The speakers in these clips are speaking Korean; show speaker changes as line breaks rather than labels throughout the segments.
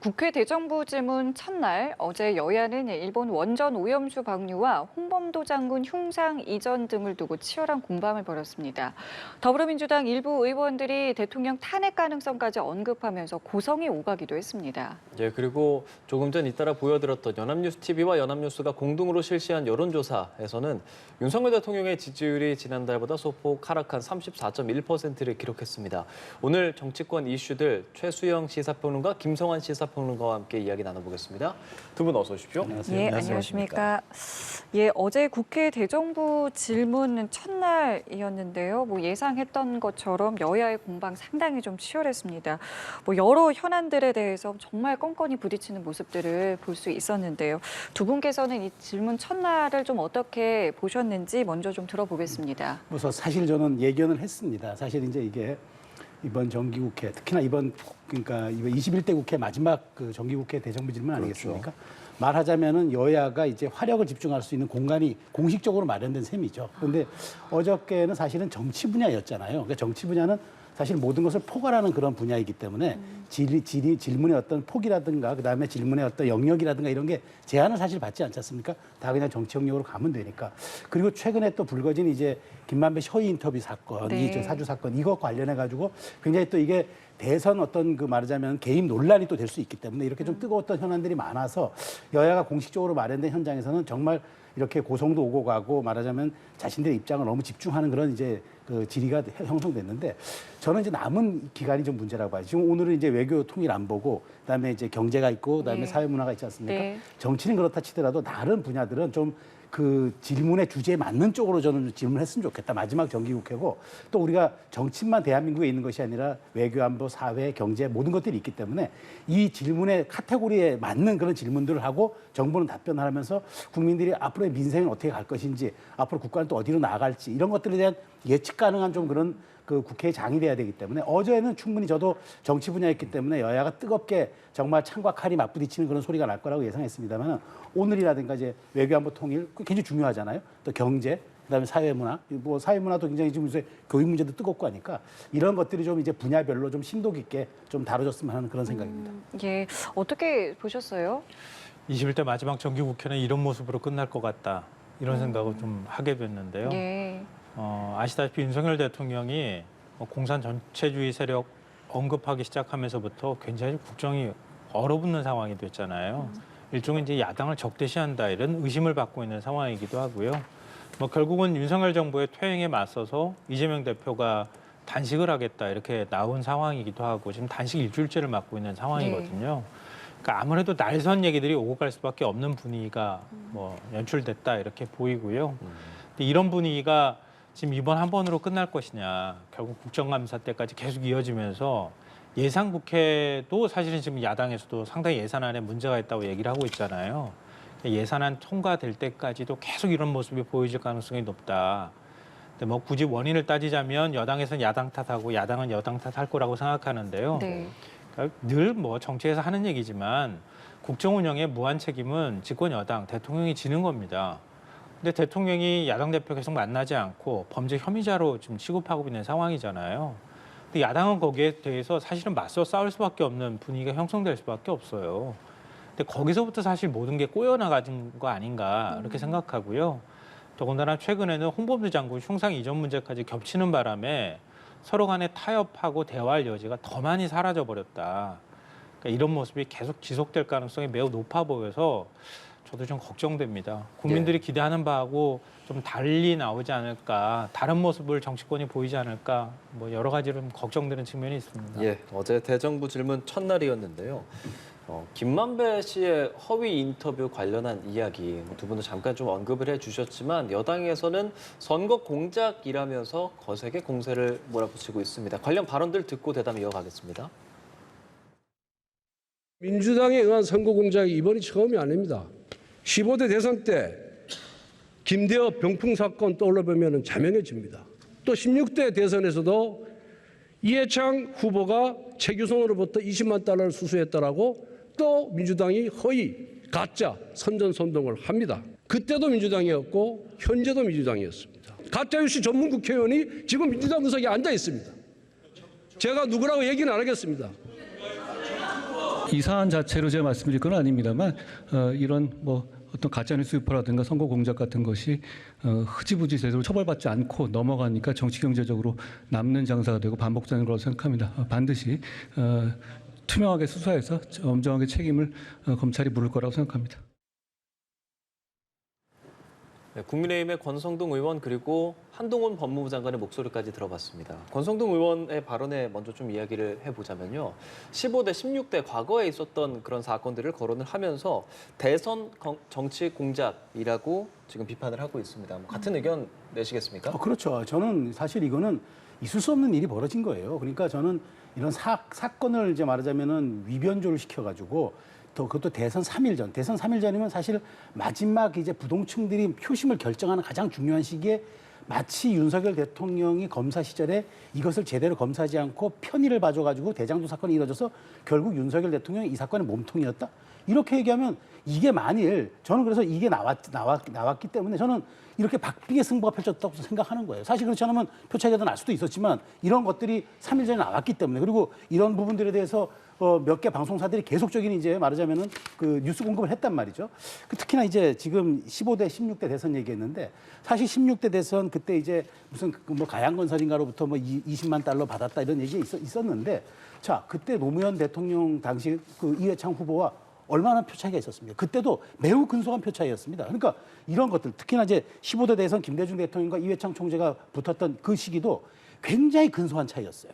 국회 대정부 질문 첫날 어제 여야는 일본 원전 오염수 방류와 홍범도 장군 흉상 이전 등을 두고 치열한 공방을 벌였습니다. 더불어민주당 일부 의원들이 대통령 탄핵 가능성까지 언급하면서 고성이 오가기도 했습니다.
예, 그리고 조금 전 잇따라 보여드렸던 연합뉴스 TV와 연합뉴스가 공동으로 실시한 여론조사에서는 윤석열 대통령의 지지율이 지난달보다 소폭 하락한 34.1%를 기록했습니다. 오늘 정치권 이슈들 최수영 시사평론가, 김성환 시사평론가와 함께 이야기 나눠보겠습니다. 두 분 어서 오십시오.
안녕하세요. 예, 안녕하십니까. 예, 어제 국회 대정부 질문 첫날이었는데요. 예상했던 것처럼 여야의 공방 상당히 좀 치열했습니다. 여러 현안들에 대해서 정말 껌껌이 부딪히는 모습들을 볼 수 있었는데요. 두 분께서는 이 질문 첫날을 좀 어떻게 보셨는지 먼저 좀 들어보겠습니다.
그래서 사실 저는 예견을 했습니다. 사실 이제 이게 이번 정기국회, 특히나 그러니까 이번 21대 국회 마지막 그 정기국회 대정부 질문 아니겠습니까? 그렇죠. 말하자면은 여야가 이제 화력을 집중할 수 있는 공간이 공식적으로 마련된 셈이죠. 그런데 어저께는 사실은 정치 분야였잖아요. 그러니까 정치 분야는 사실 모든 것을 포괄하는 그런 분야이기 때문에 질문의 어떤 폭이라든가 그다음에 질문의 어떤 영역이라든가 이런 게 제한을 사실 받지 않지 않습니까? 다 그냥 정치 영역으로 가면 되니까. 그리고 최근에 또 불거진 이제 김만배 허위 인터뷰 사건,
네.
이 사주 사건 이것 관련해 가지고 굉장히 또 이게 대선 어떤 그 말하자면 개입 논란이 또 될 수 있기 때문에 이렇게 좀 뜨거웠던 현안들이 많아서 여야가 공식적으로 마련된 현장에서는 정말 이렇게 고성도 오고 가고 말하자면 자신들의 입장을 너무 집중하는 그런 이제 그 질의가 형성됐는데 저는 이제 남은 기간이 좀 문제라고 봐요. 지금 오늘은 이제 외교 통일 안 보고 그다음에 이제 경제가 있고 그다음에
네.
사회 문화가 있지 않습니까?
네.
정치는 그렇다 치더라도 다른 분야들은 좀 그 질문의 주제에 맞는 쪽으로 저는 질문했으면 좋겠다. 마지막 정기국회고 또 우리가 정치만 대한민국에 있는 것이 아니라 외교, 안보, 사회, 경제 모든 것들이 있기 때문에 이 질문의 카테고리에 맞는 그런 질문들을 하고 정부는 답변을 하면서 국민들이 앞으로의 민생은 어떻게 갈 것인지 앞으로 국가는 또 어디로 나아갈지 이런 것들에 대한 예측 가능한 좀 그런 그 국회의 장이 돼야 되기 때문에 어제는 충분히 저도 정치 분야였기 때문에 여야가 뜨겁게 정말 창과 칼이 맞부딪히는 그런 소리가 날 거라고 예상했습니다만 오늘이라든가 이제 외교안보 통일 굉장히 중요하잖아요. 또 경제, 그다음에 사회문화, 사회문화도 굉장히 지금 요새 교육 문제도 뜨겁고 하니까 이런 것들이 좀 이제 분야별로 좀 심도 깊게 좀 다뤄졌으면 하는 그런 생각입니다.
예, 어떻게 보셨어요?
21대 마지막 정기국회는 이런 모습으로 끝날 것 같다. 이런 생각을 좀 하게 됐는데요.
예.
아시다시피 윤석열 대통령이 공산 전체주의 세력 언급하기 시작하면서부터 굉장히 국정이 얼어붙는 상황이 됐잖아요. 일종의 이제 야당을 적대시한다 이런 의심을 받고 있는 상황이기도 하고요. 결국은 윤석열 정부의 퇴행에 맞서서 이재명 대표가 단식을 하겠다 이렇게 나온 상황이기도 하고 지금 단식 일주일째를 맞고 있는 상황이거든요. 그러니까 아무래도 날선 얘기들이 오고 갈 수밖에 없는 분위기가 연출됐다 이렇게 보이고요. 근데 이런 분위기가 지금 이번 한 번으로 끝날 것이냐, 결국 국정감사 때까지 계속 이어지면서 예산 국회도 사실은 지금 야당에서도 상당히 예산안에 문제가 있다고 얘기를 하고 있잖아요. 예산안 통과될 때까지도 계속 이런 모습이 보여질 가능성이 높다. 근데 굳이 원인을 따지자면 여당에서는 야당 탓하고 야당은 여당 탓할 거라고 생각하는데요.
네.
그러니까 늘 정치에서 하는 얘기지만 국정 운영의 무한 책임은 집권 여당, 대통령이 지는 겁니다. 근데 대통령이 야당 대표 계속 만나지 않고 범죄 혐의자로 지금 취급하고 있는 상황이잖아요. 근데 야당은 거기에 대해서 사실은 맞서 싸울 수밖에 없는 분위기가 형성될 수밖에 없어요. 근데 거기서부터 사실 모든 게 꼬여나가는 거 아닌가 이렇게 생각하고요. 더군다나 최근에는 홍범도 장군 흉상 이전 문제까지 겹치는 바람에 서로 간에 타협하고 대화할 여지가 더 많이 사라져 버렸다. 그러니까 이런 모습이 계속 지속될 가능성이 매우 높아 보여서 저도 좀 걱정됩니다. 국민들이 기대하는 바하고 좀 달리 나오지 않을까, 다른 모습을 정치권이 보이지 않을까, 여러 가지로 좀 걱정되는 측면이 있습니다.
예, 어제 대정부 질문 첫날이었는데요. 김만배 씨의 허위 인터뷰 관련한 이야기 두 분도 잠깐 좀 언급을 해주셨지만 여당에서는 선거 공작이라면서 거세게 공세를 몰아붙이고 있습니다. 관련 발언들 듣고 대담 이어가겠습니다.
민주당에 의한 선거 공작이 이번이 처음이 아닙니다. 15대 대선 때 김대엽 병풍 사건 떠올려보면 자명해집니다. 또 16대 대선에서도 이해창 후보가 최규성으로부터 20만 달러를 수수했다라고 또 민주당이 허위, 가짜 선전선동을 합니다. 그때도 민주당이었고 현재도 민주당이었습니다. 가짜뉴스 전문 국회의원이 지금 민주당 구석에 앉아 있습니다. 제가 누구라고 얘기는 안 하겠습니다.
이 사안 자체로 제가 말씀드릴 건 아닙니다만 이런 뭐 어떤 가짜뉴스 유포라든가 선거 공작 같은 것이 흐지부지 제대로 처벌받지 않고 넘어가니까 정치 경제적으로 남는 장사가 되고 반복되는 거라고 생각합니다. 반드시 투명하게 수사해서 엄정하게 책임을 검찰이 물을 거라고 생각합니다.
네, 국민의힘의 권성동 의원 그리고 한동훈 법무부 장관의 목소리까지 들어봤습니다. 권성동 의원의 발언에 먼저 좀 이야기를 해보자면요. 15대, 16대 과거에 있었던 그런 사건들을 거론을 하면서 대선 정치 공작이라고 지금 비판을 하고 있습니다. 뭐 같은 의견 내시겠습니까?
그렇죠. 저는 사실 이거는 있을 수 없는 일이 벌어진 거예요. 그러니까 저는 이런 사건을 이제 말하자면은 위변조를 시켜가지고 또 그것도 대선 3일 전, 대선 3일 전이면 사실 마지막 이제 부동층들이 표심을 결정하는 가장 중요한 시기에 마치 윤석열 대통령이 검사 시절에 이것을 제대로 검사하지 않고 편의를 봐줘가지고 대장동 사건이 이뤄져서 결국 윤석열 대통령이 이 사건의 몸통이었다. 이렇게 얘기하면 이게 만일 저는 그래서 이게 나왔기 때문에 저는 이렇게 박빙의 승부가 펼쳤다고 생각하는 거예요. 사실 그렇지 않으면 표차이가 날 수도 있었지만 이런 것들이 3일 전에 나왔기 때문에 그리고 이런 부분들에 대해서 몇 개 방송사들이 계속적인 이제 말하자면은 그 뉴스 공급을 했단 말이죠. 특히나 이제 지금 15대, 16대 대선 얘기했는데 사실 16대 대선 그때 이제 무슨 뭐 가양건설인가로부터 뭐 20만 달러 받았다 이런 얘기 있었는데 자 그때 노무현 대통령 당시 그 이회창 후보와 얼마나 표 차이가 있었습니까? 그때도 매우 근소한 표 차이였습니다. 그러니까 이런 것들 특히나 이제 15대 대선 김대중 대통령과 이회창 총재가 붙었던 그 시기도 굉장히 근소한 차이였어요.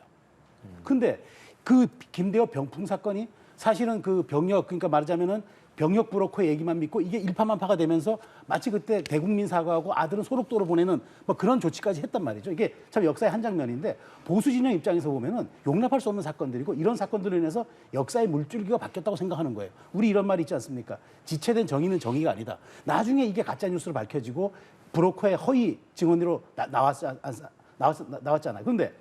근데 그 김대호 병풍 사건이 사실은 그 병력 그러니까 말하자면은 병력 브로커 얘기만 믿고 이게 일파만파가 되면서 마치 그때 대국민 사과하고 아들은 소록도로 보내는 뭐 그런 조치까지 했단 말이죠. 이게 참 역사의 한 장면인데 보수 진영 입장에서 보면은 용납할 수 없는 사건들이고 이런 사건들로 인해서 역사의 물줄기가 바뀌었다고 생각하는 거예요. 우리 이런 말이 있지 않습니까? 지체된 정의는 정의가 아니다. 나중에 이게 가짜 뉴스로 밝혀지고 브로커의 허위 증언으로 나왔잖아요. 그런데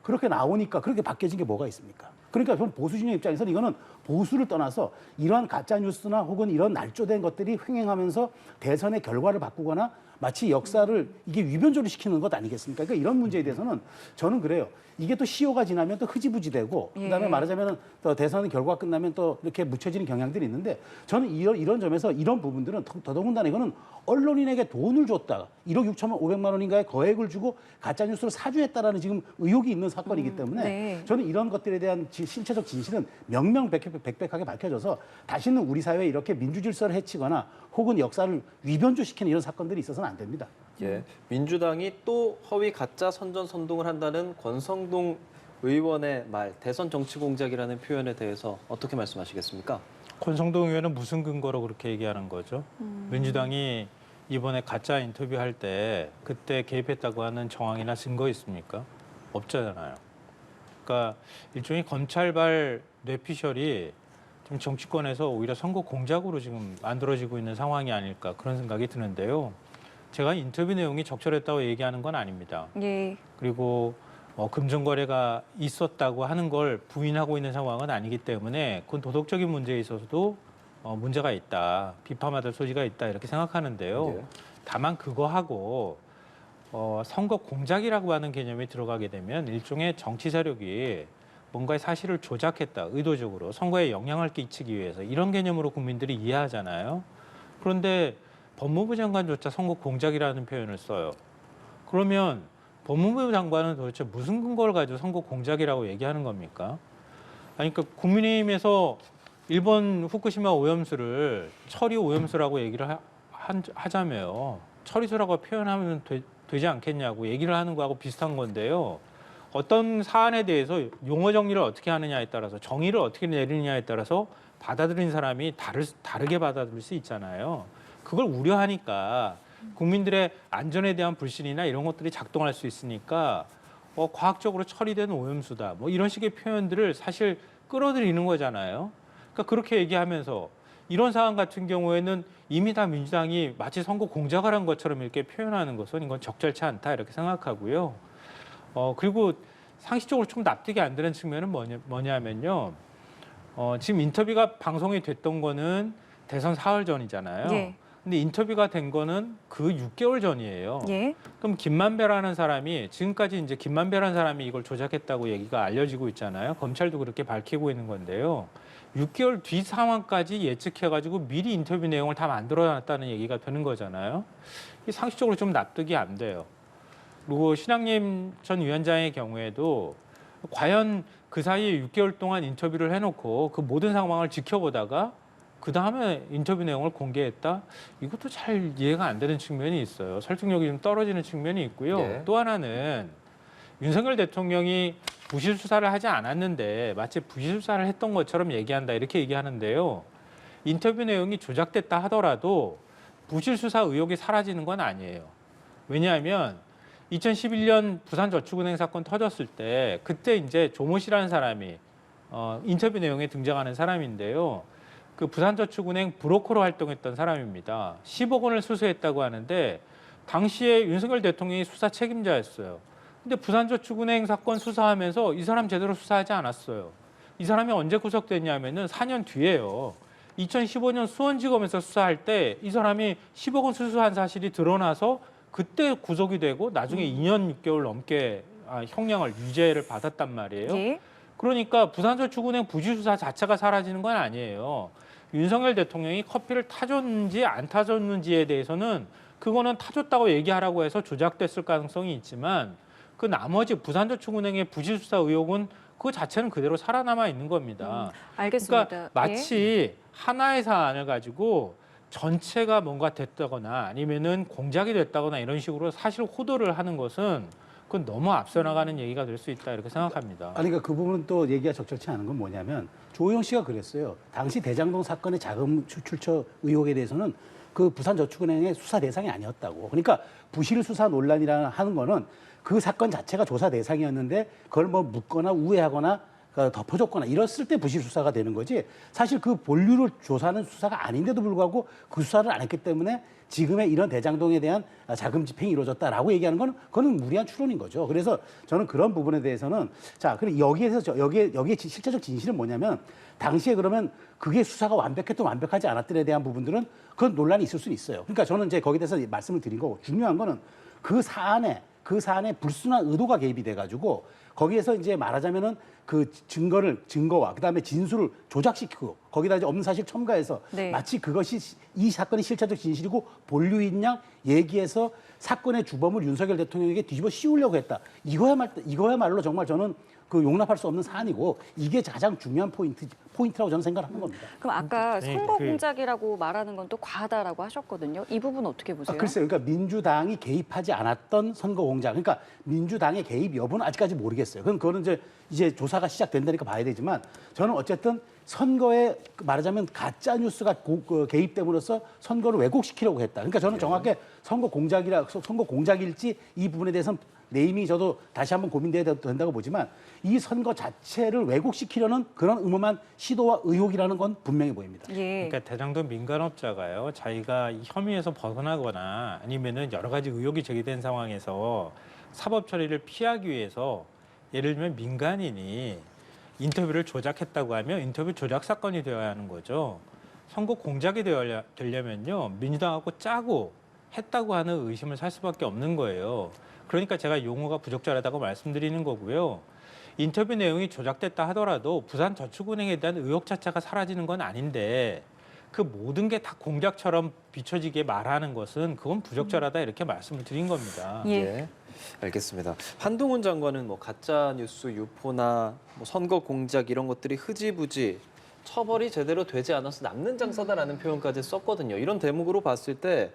그렇게 나오니까 그렇게 바뀌어진 게 뭐가 있습니까? 그러니까 좀 보수 진영 입장에서는 이거는 보수를 떠나서 이러한 가짜 뉴스나 혹은 이런 날조된 것들이 횡행하면서 대선의 결과를 바꾸거나 마치 역사를 이게 위변조를 시키는 것 아니겠습니까? 그러니까 이런 문제에 대해서는 저는 그래요. 이게 또 시효가 지나면 또 흐지부지되고 그다음에 말하자면 또 대선 결과가 끝나면 또 이렇게 묻혀지는 경향들이 있는데 저는 이런 점에서 이런 부분들은 더더군다나 이거는 언론인에게 돈을 줬다. 1억 6,500만 원인가의 거액을 주고 가짜뉴스를 사주했다라는 지금 의혹이 있는 사건이기 때문에
네.
저는 이런 것들에 대한 실체적 진실은 명명백백하게 밝혀져서 다시는 우리 사회에 이렇게 민주질서를 해치거나 혹은 역사를 위변조시키는 이런 사건들이 있어서는 안 됩니다.
예, 민주당이 또 허위 가짜 선전선동을 한다는 권성동 의원의 말, 대선 정치 공작이라는 표현에 대해서 어떻게 말씀하시겠습니까?
권성동 의원은 무슨 근거로 그렇게 얘기하는 거죠? 민주당이 이번에 가짜 인터뷰할 때 그때 개입했다고 하는 정황이나 증거 있습니까? 없잖아요. 그러니까 일종의 검찰발 뇌피셜이 지금 정치권에서 오히려 선거 공작으로 지금 만들어지고 있는 상황이 아닐까 그런 생각이 드는데요. 제가 인터뷰 내용이 적절했다고 얘기하는 건 아닙니다.
예.
그리고 금전거래가 있었다고 하는 걸 부인하고 있는 상황은 아니기 때문에 그건 도덕적인 문제에 있어서도 문제가 있다, 비판받을 소지가 있다 이렇게 생각하는데요.
예.
다만 그거하고 선거 공작이라고 하는 개념이 들어가게 되면 일종의 정치 세력이 뭔가의 사실을 조작했다, 의도적으로 선거에 영향을 끼치기 위해서 이런 개념으로 국민들이 이해하잖아요. 그런데 법무부 장관조차 선거 공작이라는 표현을 써요. 그러면 법무부 장관은 도대체 무슨 근거를 가지고 선거 공작이라고 얘기하는 겁니까? 아니, 그러니까 국민의힘에서 일본 후쿠시마 오염수를 처리 오염수라고 얘기를 하자며요. 처리수라고 표현하면 되지 않겠냐고 얘기를 하는 거하고 비슷한 건데요. 어떤 사안에 대해서 용어 정리를 어떻게 하느냐에 따라서 정의를 어떻게 내리느냐에 따라서 받아들인 사람이 다르게 받아들일 수 있잖아요. 그걸 우려하니까 국민들의 안전에 대한 불신이나 이런 것들이 작동할 수 있으니까 과학적으로 처리된 오염수다. 뭐 이런 식의 표현들을 사실 끌어들이는 거잖아요. 그러니까 그렇게 얘기하면서 이런 상황 같은 경우에는 이미 다 민주당이 마치 선거 공작을 한 것처럼 이렇게 표현하는 것은 이건 적절치 않다 이렇게 생각하고요. 그리고 상식적으로 좀 납득이 안 되는 측면은 뭐냐면요. 지금 인터뷰가 방송이 됐던 거는 대선 사흘 전이잖아요.
예.
근데 인터뷰가 된 거는 그 6개월 전이에요.
예.
그럼 김만배라는 사람이 지금까지 이제 김만배라는 사람이 이걸 조작했다고 얘기가 알려지고 있잖아요. 검찰도 그렇게 밝히고 있는 건데요. 6개월 뒤 상황까지 예측해가지고 미리 인터뷰 내용을 다 만들어놨다는 얘기가 되는 거잖아요. 이 상식적으로 좀 납득이 안 돼요. 그리고 신학님 전 위원장의 경우에도 과연 그 사이에 6개월 동안 인터뷰를 해놓고 그 모든 상황을 지켜보다가 그 다음에 인터뷰 내용을 공개했다? 이것도 잘 이해가 안 되는 측면이 있어요. 설득력이 좀 떨어지는 측면이 있고요.
네.
또 하나는 윤석열 대통령이 부실 수사를 하지 않았는데 마치 부실 수사를 했던 것처럼 얘기한다 이렇게 얘기하는데요. 인터뷰 내용이 조작됐다 하더라도 부실 수사 의혹이 사라지는 건 아니에요. 왜냐하면 2011년 부산저축은행 사건 터졌을 때 그때 이제 조모 씨라는 사람이 인터뷰 내용에 등장하는 사람인데요. 그 부산저축은행 브로커로 활동했던 사람입니다. 10억 원을 수수했다고 하는데 당시에 윤석열 대통령이 수사 책임자였어요. 근데 부산저축은행 사건 수사하면서 이 사람 제대로 수사하지 않았어요. 이 사람이 언제 구속됐냐면은 4년 뒤에요. 2015년 수원지검에서 수사할 때 이 사람이 10억 원 수수한 사실이 드러나서 그때 구속이 되고 나중에 2년 6개월 넘게 형량을 유죄를 받았단 말이에요.
예.
그러니까 부산저축은행 부실 수사 자체가 사라지는 건 아니에요. 윤석열 대통령이 커피를 타줬는지 안 타줬는지에 대해서는 그거는 타줬다고 얘기하라고 해서 조작됐을 가능성이 있지만 그 나머지 부산저축은행의 부실 수사 의혹은 그 자체는 그대로 살아남아 있는 겁니다.
알겠습니다.
그러니까 마치 하나의 사안을 가지고 전체가 뭔가 됐다거나 아니면은 공작이 됐다거나 이런 식으로 사실 호도를 하는 것은 그건 너무 앞서 나가는 얘기가 될 수 있다 이렇게 생각합니다.
아니, 그러니까 그 부분은 또 얘기가 적절치 않은 건 뭐냐면 조호영 씨가 그랬어요. 당시 대장동 사건의 자금 출처 의혹에 대해서는 그 부산저축은행의 수사 대상이 아니었다고. 그러니까 부실 수사 논란이라는 하는 거는 그 사건 자체가 조사 대상이었는데 그걸 뭐 묻거나 우회하거나 덮어줬거나 이랬을 때 부실 수사가 되는 거지. 사실 그 본류를 조사하는 수사가 아닌데도 불구하고 그 수사를 안 했기 때문에 지금의 이런 대장동에 대한 자금 집행이 이루어졌다라고 얘기하는 건 그거는 무리한 추론인 거죠. 그래서 저는 그런 부분에 대해서는 자, 그럼 여기에서 여기에 실제적 진실은 뭐냐면 당시에 그러면 그게 수사가 완벽했든 완벽하지 않았든에 대한 부분들은 그건 논란이 있을 수는 있어요. 그러니까 저는 이제 거기에 대해서 말씀을 드린 거고 중요한 거는 그 사안에 불순한 의도가 개입이 돼가지고 거기에서 이제 말하자면은 그 증거와 그다음에 진술을 조작시키고 거기다 이제 없는 사실 첨가해서
네.
마치 그것이 이 사건의 실체적 진실이고 본류인 양 얘기해서 사건의 주범을 윤석열 대통령에게 뒤집어 씌우려고 했다. 이거야말로 정말 저는 그 용납할 수 없는 사안이고 이게 가장 중요한 포인트라고 저는 생각하는 겁니다.
그럼 아까
네,
선거 공작이라고 말하는 건 또 과하다라고 하셨거든요. 이 부분 어떻게 보세요?
글쎄요. 그러니까 민주당이 개입하지 않았던 선거 공작. 그러니까 민주당의 개입 여부는 아직까지 모르겠어요. 그럼 그거는 이제 조사가 시작된다니까 봐야 되지만 저는 어쨌든 선거에 말하자면 가짜 뉴스가 개입됨으로써 선거를 왜곡시키려고 했다. 그러니까 저는 정확하게 선거 공작일지 이 부분에 대해서는 내임이 저도 다시 한번 고민돼야 된다고 보지만 이 선거 자체를 왜곡시키려는 그런 음험한 시도와 의혹이라는 건 분명히 보입니다.
예.
그러니까 대장동 민간업자가요, 자기가 이 혐의에서 벗어나거나 아니면은 여러 가지 의혹이 제기된 상황에서 사법 처리를 피하기 위해서 예를 들면 민간인이 인터뷰를 조작했다고 하면 인터뷰 조작 사건이 되어야 하는 거죠. 선거 공작이 되려면요, 민주당하고 짜고 했다고 하는 의심을 살 수밖에 없는 거예요. 그러니까 제가 용어가 부적절하다고 말씀드리는 거고요. 인터뷰 내용이 조작됐다 하더라도 부산저축은행에 대한 의혹 자체가 사라지는 건 아닌데 그 모든 게 다 공작처럼 비춰지게 말하는 것은 그건 부적절하다 이렇게 말씀을 드린 겁니다.
예.
예, 알겠습니다. 한동훈 장관은 뭐 가짜 뉴스 유포나 뭐 선거 공작 이런 것들이 흐지부지 처벌이 제대로 되지 않아서 남는 장사다라는 표현까지 썼거든요. 이런 대목으로 봤을 때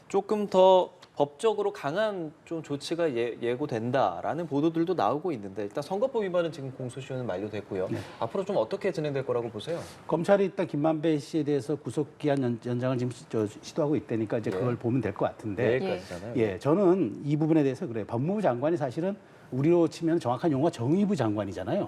조금 더 법적으로 강한 좀 조치가 예고된다라는 보도들도 나오고 있는데 일단 선거법 위반은 지금 공소시효는 만료됐고요.
네.
앞으로 좀 어떻게 진행될 거라고 보세요?
검찰이 일단 김만배 씨에 대해서 구속기한 연장을 지금 시도하고 있다니까 이제 그걸 보면 될 것 같은데
내일까지잖아요.
예, 저는 이 부분에 대해서 그래요. 법무부 장관이 사실은 우리로 치면 정확한 용어가 정의부 장관이잖아요.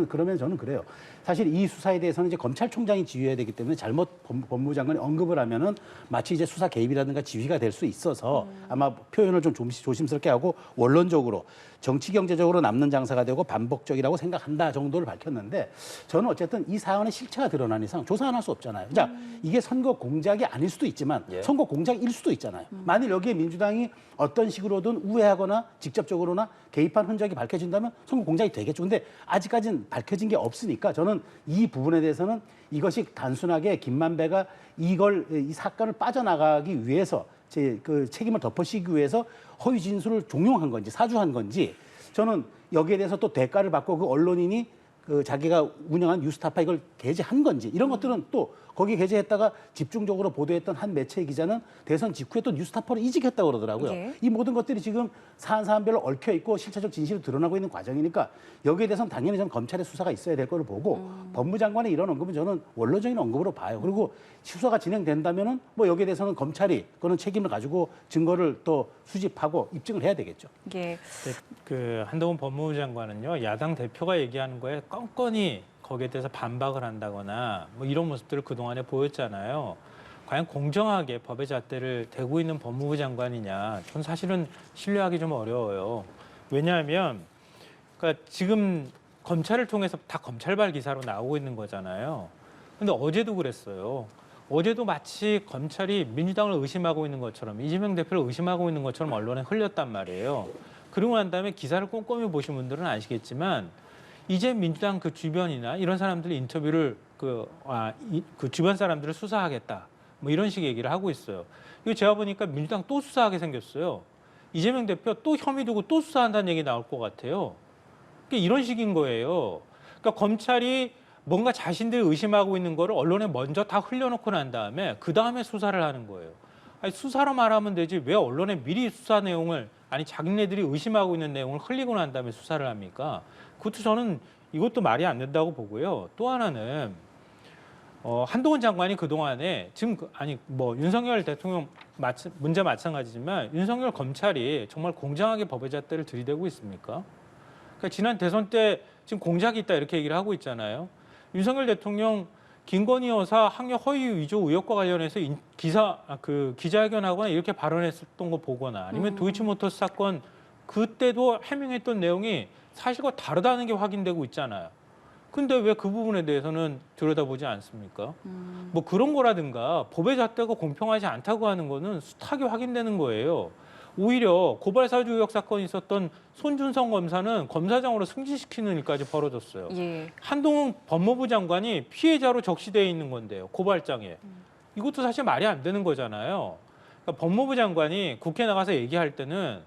그러면 저는 그래요. 사실 이 수사에 대해서는 이제 검찰총장이 지휘해야 되기 때문에 잘못 법무부 장관이 언급을 하면은 마치 이제 수사 개입이라든가 지휘가 될 수 있어서 아마 표현을 좀 조심스럽게 하고 원론적으로 정치 경제적으로 남는 장사가 되고 반복적이라고 생각한다 정도를 밝혔는데 저는 어쨌든 이 사안의 실체가 드러난 이상 조사 안 할 수 없잖아요. 자, 이게 선거 공작이 아닐 수도 있지만 선거 공작일 수도 있잖아요. 만일 여기에 민주당이 어떤 식으로든 우회하거나 직접적으로나 개입한 흔적이 밝혀진다면 선거 공작이 되겠죠. 근데 아직까지는 밝혀진 게 없으니까 저는 이 부분에 대해서는 이것이 단순하게 김만배가 이 사건을 빠져나가기 위해서 그 책임을 덮으시기 위해서 허위 진술을 종용한 건지 사주한 건지 저는 여기에 대해서 또 대가를 받고 그 언론인이 그 자기가 운영한 뉴스타파 이걸 게재한 건지 이런 것들은 또 거기 게재했다가 집중적으로 보도했던 한 매체 기자는 대선 직후에 또 뉴스타파로 이직했다고 그러더라고요.
예.
이 모든 것들이 지금 사안별로 얽혀 있고 실체적 진실이 드러나고 있는 과정이니까 여기에 대해서는 당연히 저는 검찰의 수사가 있어야 될 거를 보고 법무장관의 이런 언급은 저는 원론적인 언급으로 봐요. 그리고 수사가 진행된다면은 뭐 여기에 대해서는 검찰이 그런 책임을 가지고 증거를 또 수집하고 입증을 해야 되겠죠.
예.
그 한동훈 법무부 장관은요, 야당 대표가 얘기하는 거에 껌껌이 거기에 대해서 반박을 한다거나 뭐 이런 모습들을 그동안에 보였잖아요. 과연 공정하게 법의 잣대를 대고 있는 법무부 장관이냐, 전 사실은 신뢰하기 좀 어려워요. 왜냐하면 그러니까 지금 검찰을 통해서 다 검찰발 기사로 나오고 있는 거잖아요. 근데 어제도 그랬어요. 어제도 마치 검찰이 민주당을 의심하고 있는 것처럼, 이재명 대표를 의심하고 있는 것처럼 언론에 흘렸단 말이에요. 그러고 난 다음에 기사를 꼼꼼히 보신 분들은 아시겠지만 이제 민주당 그 주변이나 이런 사람들이 인터뷰를 그 주변 사람들을 수사하겠다, 뭐 이런 식의 얘기를 하고 있어요. 이거 제가 보니까 민주당 또 수사하게 생겼어요. 이재명 대표 또 혐의 두고 또 수사한다는 얘기 나올 것 같아요. 그러니까 이런 식인 거예요. 그러니까 검찰이 뭔가 자신들이 의심하고 있는 거를 언론에 먼저 다 흘려놓고 난 다음에 그 다음에 수사를 하는 거예요. 아니, 수사로 말하면 되지 왜 언론에 미리 수사 내용을, 아니 자기네들이 의심하고 있는 내용을 흘리고 난 다음에 수사를 합니까? 그것도 저는 이것도 말이 안 된다고 보고요. 또 하나는 한동훈 장관이 그동안에 지금 뭐 윤석열 대통령 문제 마찬가지지만 윤석열 검찰이 정말 공정하게 법의 잣대를 들이대고 있습니까? 그러니까 지난 대선 때 지금 공작이 있다 이렇게 얘기를 하고 있잖아요. 윤석열 대통령 김건희 여사 학력 허위 위조 의혹과 관련해서 기자회견하거나 이렇게 발언했었던 거 보거나 아니면 도이치모터스 사건 그때도 해명했던 내용이 사실과 다르다는 게 확인되고 있잖아요. 근데 왜 그 부분에 대해서는 들여다보지 않습니까? 뭐 그런 거라든가 법의 잣대가 공평하지 않다고 하는 거는 숱하게 확인되는 거예요. 오히려 고발사주 의혹 사건이 있었던 손준성 검사는 검사장으로 승진시키는 일까지 벌어졌어요.
예.
한동훈 법무부 장관이 피해자로 적시되어 있는 건데요. 고발장에. 이것도 사실 말이 안 되는 거잖아요. 그러니까 법무부 장관이 국회에 나가서 얘기할 때는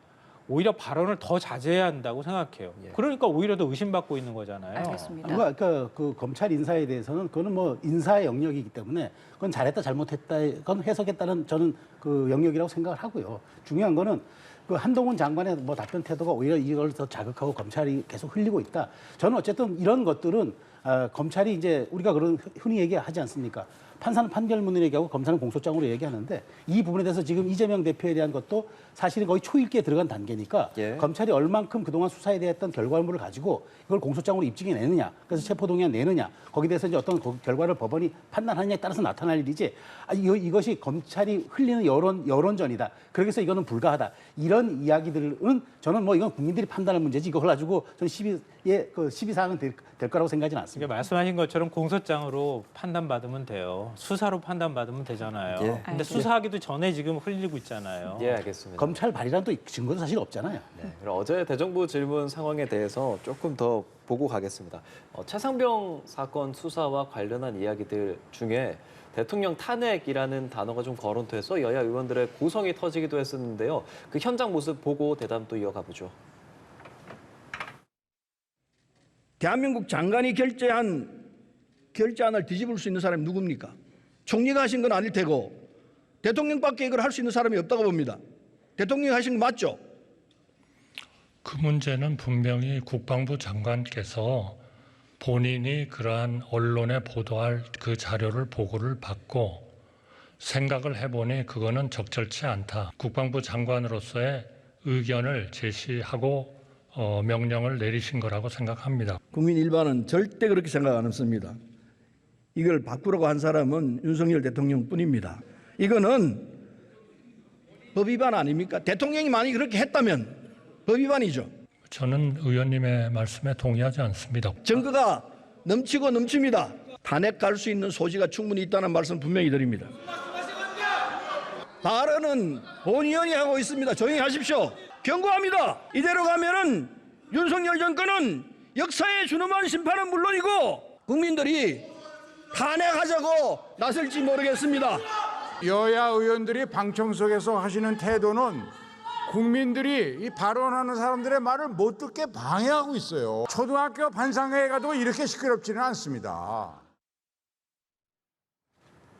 오히려 발언을 더 자제해야 한다고 생각해요.
예.
그러니까 오히려 더 의심받고 있는 거잖아요.
알겠습니다.
그러니까 그 검찰 인사에 대해서는 그거는 뭐 인사의 영역이기 때문에 그건 잘했다 잘못했다 그건 해석했다는 저는 그 영역이라고 생각을 하고요. 중요한 거는 그 한동훈 장관의 뭐 답변 태도가 오히려 이걸 더 자극하고 검찰이 계속 흘리고 있다. 저는 어쨌든 이런 것들은 검찰이 이제 우리가 그런 흔히 얘기하지 않습니까? 판사는 판결문을 얘기하고 검사는 공소장으로 얘기하는데 이 부분에 대해서 지금 이재명 대표에 대한 것도 사실은 거의 초읽기에 들어간 단계니까
예.
검찰이 얼만큼 그동안 수사에 대했던 결과물을 가지고 이걸 공소장으로 입증해 내느냐, 그래서 체포동의안 내느냐, 거기에 대해서 이제 어떤 결과를 법원이 판단하느냐에 따라서 나타날 일이지 이것이 검찰이 흘리는 여론전이다. 그래서 이거는 불가하다. 이런 이야기들은 저는 뭐 이건 국민들이 판단할 문제지 이걸 가지고 저는 시비사항은 될 거라고 생각하지는 않습니다.
그러니까 말씀하신 것처럼 공소장으로 판단받으면 돼요. 수사로 판단받으면 되잖아요.
예.
근데 수사하기도 전에 지금 흘리고 있잖아요.
예, 알겠습니다.
검찰 발이란 또 증거도 사실 없잖아요.
네, 그럼 어제 대정부 질문 상황에 대해서 조금 더 보고 가겠습니다. 최상병 사건 수사와 관련한 이야기들 중에 대통령 탄핵이라는 단어가 좀 거론돼서 여야 의원들의 고성이 터지기도 했었는데요. 그 현장 모습 보고 대담 또 이어가 보죠.
대한민국 장관이 결재안을 뒤집을 수 있는 사람이 누굽니까? 총리가 하신 건 아닐 테고 대통령밖에 이걸 할 수 있는 사람이 없다고 봅니다. 대통령이 하신 거 맞죠?
그 문제는 분명히 국방부 장관께서 본인이 그러한 언론에 보도할 그 자료를 보고를 받고 생각을 해보니 그거는 적절치 않다. 국방부 장관으로서의 의견을 제시하고 명령을 내리신 거라고 생각합니다.
국민 일반은 절대 그렇게 생각 안 했습니다. 이걸 바꾸라고 한 사람은 윤석열 대통령뿐입니다. 이거는 법 위반 아닙니까? 대통령이 만약 그렇게 했다면 법 위반이죠.
저는 의원님의 말씀에 동의하지 않습니다.
증거가 넘치고 넘칩니다. 탄핵 갈 수 있는 소지가 충분히 있다는 말씀 분명히 드립니다. 발언은 본의원이 하고 있습니다. 조용히 하십시오. 경고합니다. 이대로 가면은 윤석열 정권은 역사에 준엄한 심판은 물론이고 국민들이 탄핵하자고 나설지 모르겠습니다.
여야 의원들이 방청석에서 하시는 태도는 국민들이 이 발언하는 사람들의 말을 못 듣게 방해하고 있어요. 초등학교 반상회에 가도 이렇게 시끄럽지는 않습니다.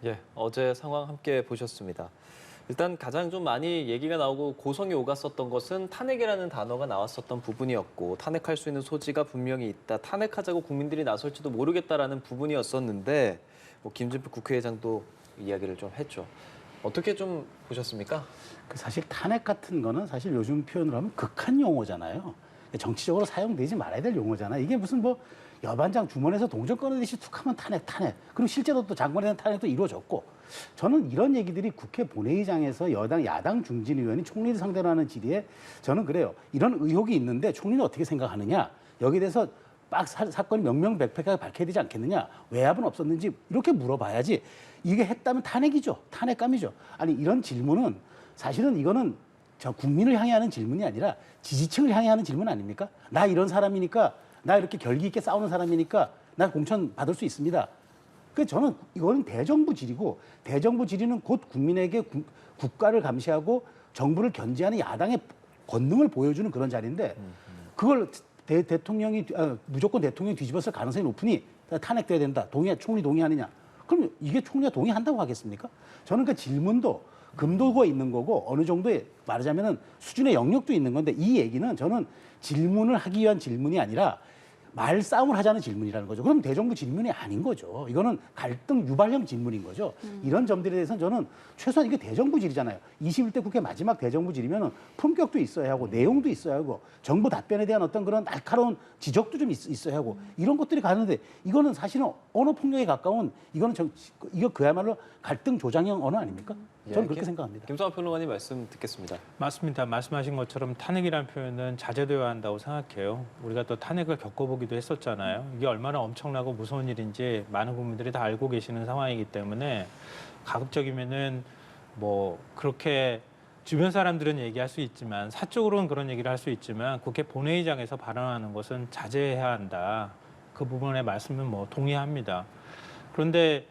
예, 어제 상황 함께 보셨습니다. 일단 가장 좀 많이 얘기가 나오고 고성이 오갔었던 것은 탄핵이라는 단어가 나왔었던 부분이었고, 탄핵할 수 있는 소지가 분명히 있다, 탄핵하자고 국민들이 나설지도 모르겠다라는 부분이었었는데, 김진표 국회의장도 이야기를 좀 했죠. 어떻게 좀 보셨습니까?
사실 탄핵 같은 거는 사실 요즘 표현으로 하면 극한 용어잖아요. 정치적으로 사용되지 말아야 될 용어잖아요. 이게 무슨 뭐 여반장 주머니에서 동전 꺼내듯이 툭하면 탄핵. 그리고 실제로 또 장관에 대한 탄핵도 이루어졌고, 저는 이런 얘기들이 국회 본회의장에서 야당 중진 의원이 총리를 상대로 하는 질의에 저는 그래요. 이런 의혹이 있는데 총리는 어떻게 생각하느냐. 여기에 대해서 사건이 명명백백하게 밝혀야 되지 않겠느냐. 외압은 없었는지 이렇게 물어봐야지. 이게 했다면 탄핵이죠. 탄핵감이죠. 아니 이런 질문은 사실은 이거는 저 국민을 향해 하는 질문이 아니라 지지층을 향해 하는 질문 아닙니까? 나 이런 사람이니까, 나 이렇게 결기 있게 싸우는 사람이니까 나 공천 받을 수 있습니다. 그래서 저는 이거는 대정부 질이고, 대정부 질의는 곧 국민에게 국가를 감시하고 정부를 견제하는 야당의 권능을 보여주는 그런 자리인데, 그걸 대통령이 무조건 대통령이 뒤집었을 가능성이 높으니 탄핵돼야 된다. 총리 동의하느냐? 그럼 이게 총리가 동의한다고 하겠습니까? 저는 그 질문도 금도가 있는 거고, 어느 정도의 말하자면은 수준의 영역도 있는 건데, 이 얘기는 저는 질문을 하기 위한 질문이 아니라 말싸움을 하자는 질문이라는 거죠. 그럼 대정부 질문이 아닌 거죠. 이거는 갈등 유발형 질문인 거죠. 이런 점들에 대해서는 저는 최소한 이게 대정부 질이잖아요. 21대 국회 마지막 대정부 질이면 품격도 있어야 하고 내용도 있어야 하고 정부 답변에 대한 어떤 그런 날카로운 지적도 좀 있어야 하고 이런 것들이 가는데, 이거는 사실은 언어 폭력에 가까운, 이거 그야말로 갈등 조장형 언어 아닙니까? 저는 그렇게 생각합니다.
김성환 평론가님 말씀 듣겠습니다.
맞습니다. 말씀하신 것처럼 탄핵이라는 표현은 자제되어야 한다고 생각해요. 우리가 또 탄핵을 겪어보기도 했었잖아요. 이게 얼마나 엄청나고 무서운 일인지 많은 국민들이 다 알고 계시는 상황이기 때문에, 가급적이면은 뭐 그렇게 주변 사람들은 얘기할 수 있지만, 사적으로는 그런 얘기를 할 수 있지만, 국회 본회의장에서 발언하는 것은 자제해야 한다. 그 부분의 말씀은 뭐 동의합니다. 그런데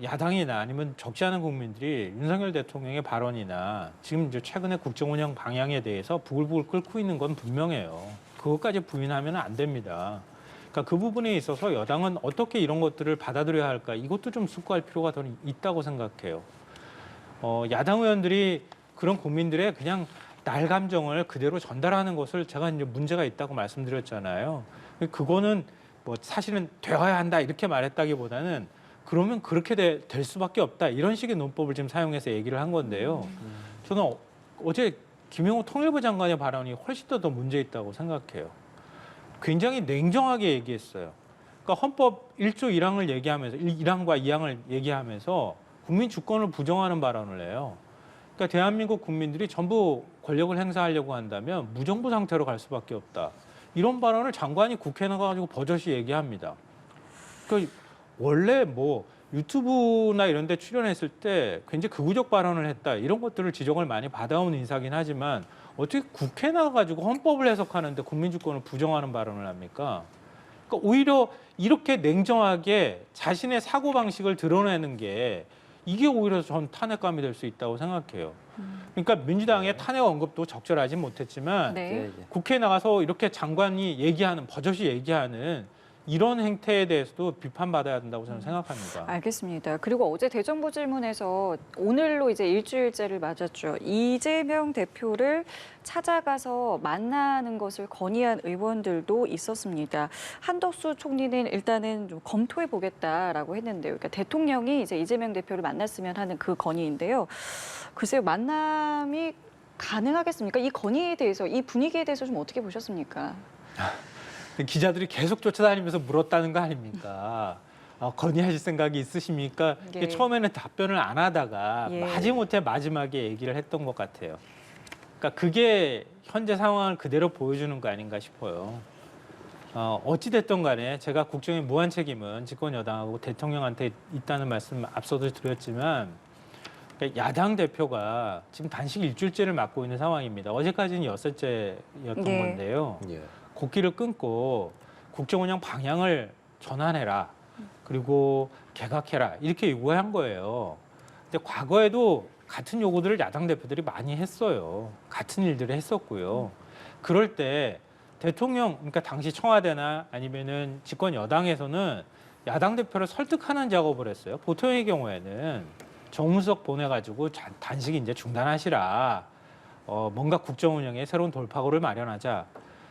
야당이나 아니면 적지 않은 국민들이 윤석열 대통령의 발언이나 지금 이제 최근에 국정 운영 방향에 대해서 부글부글 끓고 있는 건 분명해요. 그것까지 부인하면 안 됩니다. 그러니까 그 부분에 있어서 여당은 어떻게 이런 것들을 받아들여야 할까, 이것도 좀 숙고할 필요가 더 있다고 생각해요. 야당 의원들이 그런 국민들의 그냥 날 감정을 그대로 전달하는 것을 제가 이제 문제가 있다고 말씀드렸잖아요. 그거는 뭐 사실은 되어야 한다 이렇게 말했다기보다는, 그러면 그렇게 될 수밖에 없다, 이런 식의 논법을 지금 사용해서 얘기를 한 건데요. 저는 어제 김영호 통일부 장관의 발언이 훨씬 더 문제 있다고 생각해요. 굉장히 냉정하게 얘기했어요. 그러니까 헌법 1조 1항을 얘기하면서, 1항과 2항을 얘기하면서 국민 주권을 부정하는 발언을 해요. 그러니까 대한민국 국민들이 전부 권력을 행사하려고 한다면 무정부 상태로 갈 수밖에 없다. 이런 발언을 장관이 국회에 나가가지고 버젓이 얘기합니다. 그러니까 원래 뭐 유튜브나 이런 데 출연했을 때 굉장히 극우적 발언을 했다, 이런 것들을 지적을 많이 받아온 인사긴 하지만, 어떻게 국회에 나가가지고 헌법을 해석하는데 국민주권을 부정하는 발언을 합니까? 그러니까 오히려 이렇게 냉정하게 자신의 사고방식을 드러내는 게, 이게 오히려 전 탄핵감이 될 수 있다고 생각해요. 그러니까 민주당의 탄핵 언급도 적절하지 못했지만,
네.
국회에 나가서 이렇게 장관이 얘기하는, 버젓이 얘기하는 이런 행태에 대해서도 비판받아야 된다고 저는 생각합니다.
알겠습니다. 그리고 어제 대정부 질문에서 오늘로 이제 일주일째를 맞았죠. 이재명 대표를 찾아가서 만나는 것을 건의한 의원들도 있었습니다. 한덕수 총리는 일단은 좀 검토해 보겠다라고 했는데요. 그러니까 대통령이 이제 이재명 대표를 만났으면 하는 그 건의인데요. 글쎄요, 만남이 가능하겠습니까? 이 건의에 대해서, 이 분위기에 대해서 좀 어떻게 보셨습니까?
기자들이 계속 쫓아다니면서 물었다는 거 아닙니까? 건의하실 생각이 있으십니까?
예.
처음에는 답변을 안 하다가
예.
마지못해 마지막에 얘기를 했던 것 같아요. 그러니까 그게 현재 상황을 그대로 보여주는 거 아닌가 싶어요. 어찌 됐든 간에 제가 국정의 무한 책임은 집권 여당하고 대통령한테 있다는 말씀 앞서도 드렸지만 야당 대표가 지금 단식 일주일째를 맡고 있는 상황입니다. 어제까지는 6일째였던
네.
건데요.
예.
국기를 끊고 국정 운영 방향을 전환해라. 그리고 개각해라. 이렇게 요구한 거예요. 근데 과거에도 같은 요구들을 야당 대표들이 많이 했어요. 같은 일들을 했었고요. 그럴 때 대통령, 그러니까 당시 청와대나 아니면은 집권 여당에서는 야당 대표를 설득하는 작업을 했어요. 보통의 경우에는 정무석 보내가지고 단식 이제 중단하시라. 뭔가 국정 운영에 새로운 돌파구를 마련하자.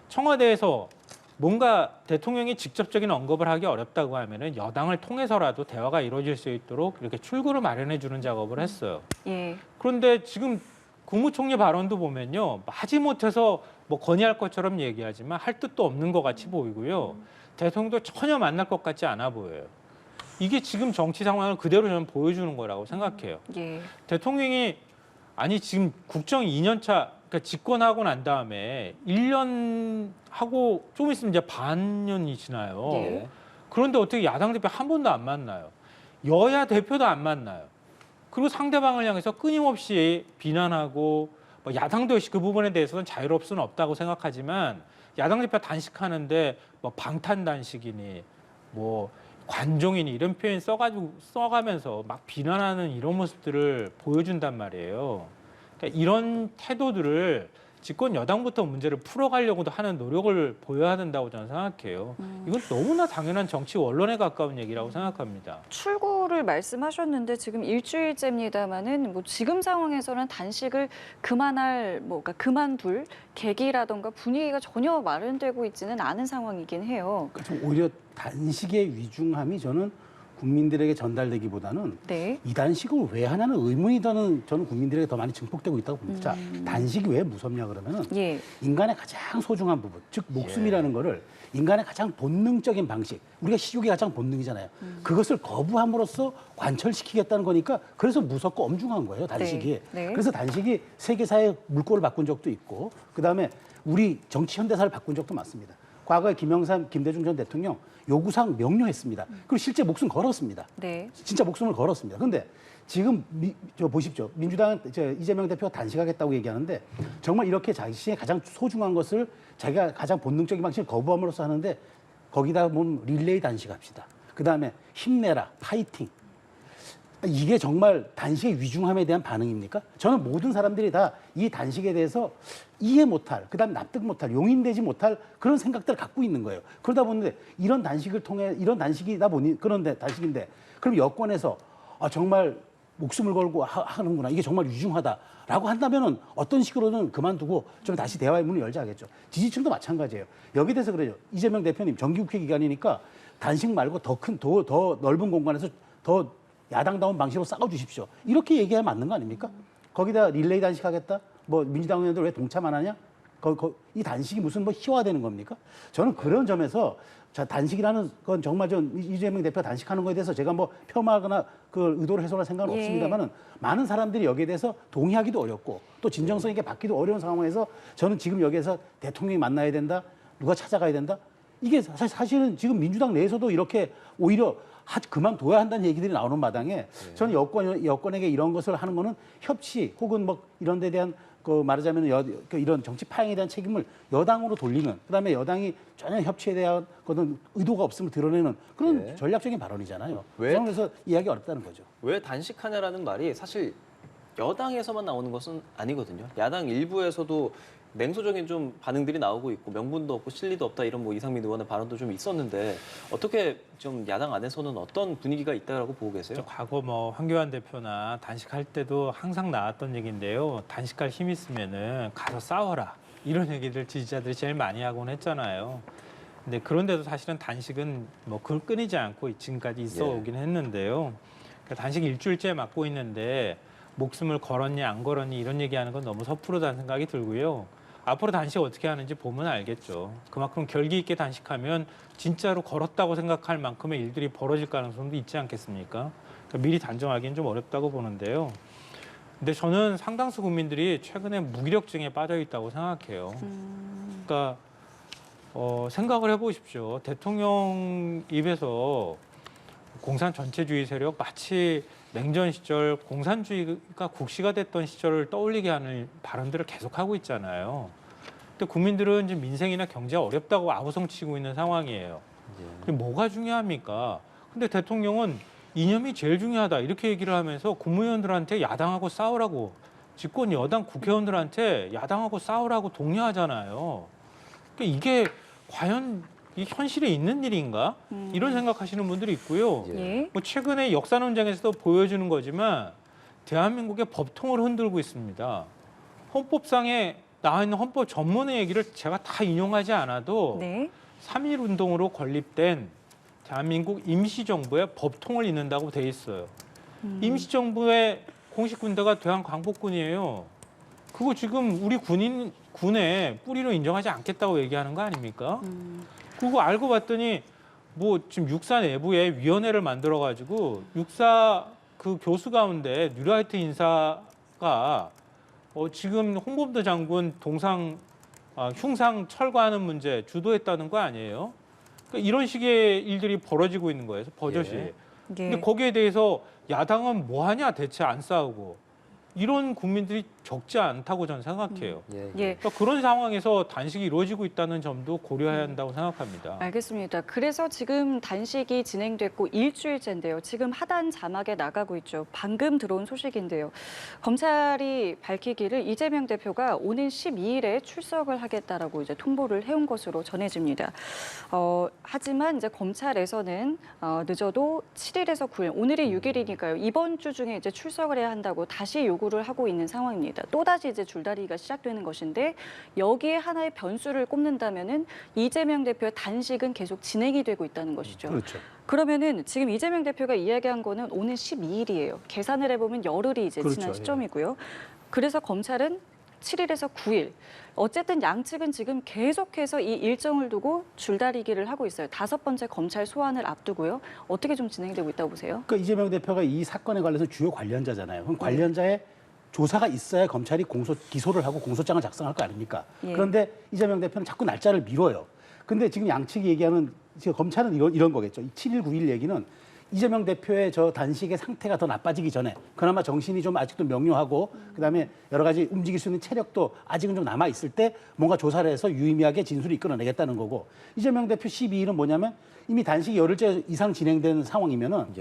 청와대에서 뭔가 대통령이 직접적인 언급을 하기 어렵다고 하면은 여당을 통해서라도 대화가 이루어질 수 있도록 이렇게 출구를 마련해 주는 작업을 했어요.
예.
그런데 지금 국무총리 발언도 보면요. 마지못해서 뭐 건의할 것처럼 얘기하지만 할 뜻도 없는 것 같이 보이고요. 대통령도 전혀 만날 것 같지 않아 보여요. 이게 지금 정치 상황을 그대로 저는 보여주는 거라고 생각해요.
예.
대통령이 아니 지금 국정 2년차 그러니까 집권하고 난 다음에 1년 하고 좀 있으면 이제 반년이 지나요.
네.
그런데 어떻게 야당 대표 한 번도 안 만나요? 여야 대표도 안 만나요. 그리고 상대방을 향해서 끊임없이 비난하고 뭐 야당도 역시 그 부분에 대해서는 자유로울 수는 없다고 생각하지만 야당 대표 단식하는데 뭐 방탄 단식이니 뭐 관종이니 이런 표현 써가면서 막 비난하는 이런 모습들을 보여준단 말이에요. 그러니까 이런 태도들을 집권 여당부터 문제를 풀어가려고도 하는 노력을 보여야 된다고 저는 생각해요. 이건 너무나 당연한 정치 원론에 가까운 얘기라고 생각합니다.
출구를 말씀하셨는데 지금 일주일째입니다만은 뭐 지금 상황에서는 단식을 그만할 그러니까 그만둘 계기라던가 분위기가 전혀 마련되고 있지는 않은 상황이긴 해요.
그래서 오히려 단식의 위중함이 저는 국민들에게 전달되기보다는
네.
이 단식을 왜 하냐는 의문이 저는 국민들에게 더 많이 증폭되고 있다고 봅니다. 자, 단식이 왜 무섭냐 그러면은
예.
인간의 가장 소중한 부분, 즉 목숨이라는 거를 인간의 가장 본능적인 방식, 우리가 식욕이 가장 본능이잖아요. 그것을 거부함으로써 관철시키겠다는 거니까 그래서 무섭고 엄중한 거예요, 단식이.
네. 네.
그래서 단식이 세계사의 물꼬를 바꾼 적도 있고 그다음에 우리 정치 현대사를 바꾼 적도 많습니다. 과거에 김영삼, 김대중 전 대통령 요구사항 명료했습니다. 그리고 실제 목숨 걸었습니다.
네.
진짜 목숨을 걸었습니다. 그런데 지금 저 보십시오. 민주당은 이재명 대표가 단식하겠다고 얘기하는데 정말 이렇게 자신의 가장 소중한 것을 자기가 가장 본능적인 방식을 거부함으로써 하는데 거기다 보면 릴레이 단식합시다. 그다음에 힘내라, 파이팅. 이게 정말 단식의 위중함에 대한 반응입니까? 저는 모든 사람들이 다 이 단식에 대해서 이해 못할, 그다음 납득 못할, 용인되지 못할 그런 생각들을 갖고 있는 거예요. 그러다 보는데 이런 단식을 통해 이런 단식이다 보니 그런데 단식인데 그럼 여권에서 정말 목숨을 걸고 하는구나. 이게 정말 위중하다라고 한다면은 어떤 식으로는 그만두고 좀 다시 대화의 문을 열자 하겠죠. 지지층도 마찬가지예요. 여기 대해서 그래요. 이재명 대표님 정기국회 기간이니까 단식 말고 더 넓은 공간에서 더 야당다운 방식으로 싸워주십시오. 이렇게 얘기하면 맞는 거 아닙니까? 거기다 릴레이 단식하겠다? 뭐 민주당 의원들 왜 동참 안 하냐? 이 단식이 무슨 뭐 희화되는 겁니까? 저는 그런 점에서 단식이라는 건 정말 이재명 대표가 단식하는 거에 대해서 제가 뭐 폄하하거나 그 의도를 해소할 생각은 없습니다만은 많은 사람들이 여기에 대해서 동의하기도 어렵고 또 진정성 있게 받기도 어려운 상황에서 저는 지금 여기에서 대통령이 만나야 된다, 누가 찾아가야 된다. 이게 사실은 지금 민주당 내에서도 이렇게 오히려 그만둬야 한다는 얘기들이 나오는 마당에 저는 여권에게 이런 것을 하는 거는 협치 혹은 뭐 이런 데 대한 말하자면 이런 정치 파행에 대한 책임을 여당으로 돌리는 그다음에 여당이 전혀 협치에 대한 것은 의도가 없음을 드러내는 그런 전략적인 발언이잖아요. 저는 그래서 이해하기 어렵다는 거죠.
왜 단식하냐라는 말이 사실 여당에서만 나오는 것은 아니거든요. 야당 일부에서도 냉소적인 좀 반응들이 나오고 있고 명분도 없고 실리도 없다 이런 뭐 이상민 의원의 발언도 좀 있었는데 어떻게 좀 야당 안에서는 어떤 분위기가 있다라고 보고 계세요?
과거 뭐 황교안 대표나 단식할 때도 항상 나왔던 얘기인데요. 단식할 힘 있으면은 가서 싸워라 이런 얘기들 지지자들이 제일 많이 하곤 했잖아요. 근데 그런데도 사실은 단식은 뭐 끊이지 않고 지금까지 있어 오긴 했는데요. 그러니까 단식 일주일째 맡고 있는데 목숨을 걸었니 안 걸었니 이런 얘기하는 건 너무 섣부르다는 생각이 들고요. 앞으로 단식 어떻게 하는지 보면 알겠죠. 그만큼 결기 있게 단식하면 진짜로 걸었다고 생각할 만큼의 일들이 벌어질 가능성도 있지 않겠습니까? 그러니까 미리 단정하기는 좀 어렵다고 보는데요. 근데 저는 상당수 국민들이 최근에 무기력증에 빠져 있다고 생각해요. 그러니까 생각을 해보십시오. 대통령 입에서 공산 전체주의 세력 마치 냉전 시절 공산주의가 국시가 됐던 시절을 떠올리게 하는 발언들을 계속하고 있잖아요. 근데 국민들은 지금 민생이나 경제가 어렵다고 아우성치고 있는 상황이에요. 그게 뭐가 중요합니까? 근데 대통령은 이념이 제일 중요하다 이렇게 얘기를 하면서 국무위원들한테 야당하고 싸우라고, 집권 여당 국회의원들한테 야당하고 싸우라고 독려하잖아요. 그러니까 이게 과연 이 현실에 있는 일인가? 이런 생각하시는 분들이 있고요.
예.
뭐 최근에 역사 논쟁에서도 보여주는 거지만 대한민국의 법통을 흔들고 있습니다. 헌법상에 나와 있는 헌법 전문의 얘기를 제가 다 인용하지 않아도
네.
3.1 운동으로 건립된 대한민국 임시정부의 법통을 잇는다고 돼 있어요. 임시정부의 공식 군대가 대한광복군이에요. 그거 지금 우리 군의 뿌리로 인정하지 않겠다고 얘기하는 거 아닙니까? 그거 알고 봤더니 뭐 지금 육사 내부에 위원회를 만들어 가지고 육사 그 교수 가운데 뉴라이트 인사가 지금 홍범도 장군 흉상 철거하는 문제 주도했다는 거 아니에요? 그러니까 이런 식의 일들이 벌어지고 있는 거예요. 버젓이.
예.
근데 거기에 대해서 야당은 뭐 하냐 대체 안 싸우고 이런 국민들이 적지 않다고 저는 생각해요.
예.
그러니까 그런 상황에서 단식이 이루어지고 있다는 점도 고려해야 한다고 생각합니다.
알겠습니다. 그래서 지금 단식이 진행됐고 일주일째인데요. 지금 하단 자막에 나가고 있죠. 방금 들어온 소식인데요. 검찰이 밝히기를 이재명 대표가 오는 12일에 출석을 하겠다라고 이제 통보를 해온 것으로 전해집니다. 하지만 이제 검찰에서는 늦어도 7일에서 9일, 오늘이 6일이니까요. 이번 주 중에 이제 출석을 해야 한다고 다시 요구를 하고 있는 상황입니다. 또다시 이제 줄다리기가 시작되는 것인데 여기에 하나의 변수를 꼽는다면은 이재명 대표의 단식은 계속 진행이 되고 있다는 것이죠.
그렇죠.
그러면은 지금 이재명 대표가 이야기한 거는 오는 12일이에요. 계산을 해보면 열흘이 이제
그렇죠.
지난 시점이고요. 그래서 검찰은 7일에서 9일. 어쨌든 양측은 지금 계속해서 이 일정을 두고 줄다리기를 하고 있어요. 5번째 검찰 소환을 앞두고요. 어떻게 좀 진행되고 있다고 보세요?
그러니까 이재명 대표가 이 사건에 관해서 주요 관련자잖아요. 그럼 관련자의 조사가 있어야 검찰이 기소를 하고 공소장을 작성할 거 아닙니까?
예.
그런데 이재명 대표는 자꾸 날짜를 미뤄요. 근데 지금 양측이 얘기하는 지금 검찰은 이런 거겠죠. 7일, 9일 얘기는 이재명 대표의 저 단식의 상태가 더 나빠지기 전에 그나마 정신이 좀 아직도 명료하고 그다음에 여러 가지 움직일 수 있는 체력도 아직은 좀 남아 있을 때 뭔가 조사를 해서 유의미하게 진술을 이끌어내겠다는 거고 이재명 대표 12일은 뭐냐면 이미 단식이 열흘째 이상 진행된 상황이면은